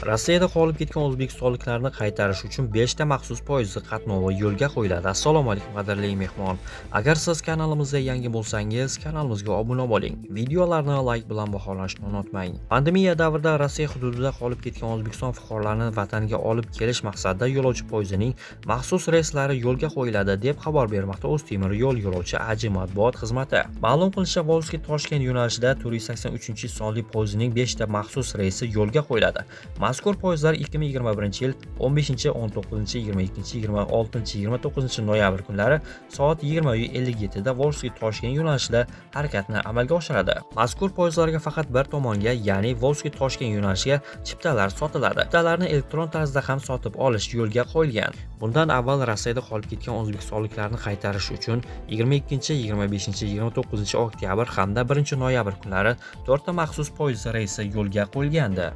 Rossiyada qolib ketgan o'zbekistonliklarni qaytarish uchun 5 ta maxsus poyezd qatnovi yo'lga qo'yiladi. Assalomu alaykum qadrli mehmon. Agar siz kanalimizga yangi bo'lsangiz, kanalimizga obuna bo'ling. Videolarni like bilan baholashni unutmang. Pandemiya davrida Rossiya hududida qolib ketgan O'zbekiston fuqarolarini vatanga olib kelish maqsadida yo'lovchi poyezdining maxsus reyslari yo'lga qo'yiladi deb xabar bermoqda O'ztemir yo'l yo'lovchi AJ matbuot xizmati. Ma'lum qilishicha, Volski-Toshkent yo'nalishida 483 sonli poyezdning 5 ta maxsus reysi yo'lga qo'yiladi. Mazkur poyezdlar 2021-yil 15, 19, 22, 26, 29 noyabr kunlari soat 20:57 da Volski-Toshkent yo'nalishida harakatni amalga oshiradi. Mazkur poyezdlarga faqat bir tomonga, ya'ni Volski-Toshkent yo'nalishiga chiptalar sotiladi. Chiptalarni elektron tarzda ham sotib olish yo'lga qo'yilgan. Bundan avval Rossiyada qolib ketgan o'zbekistonliklarni qaytarish uchun 22, 25, 29 oktyabr hamda 1 noyabr kunlari 4 ta maxsus poyezd reysi yo'lga qo'yilgandi.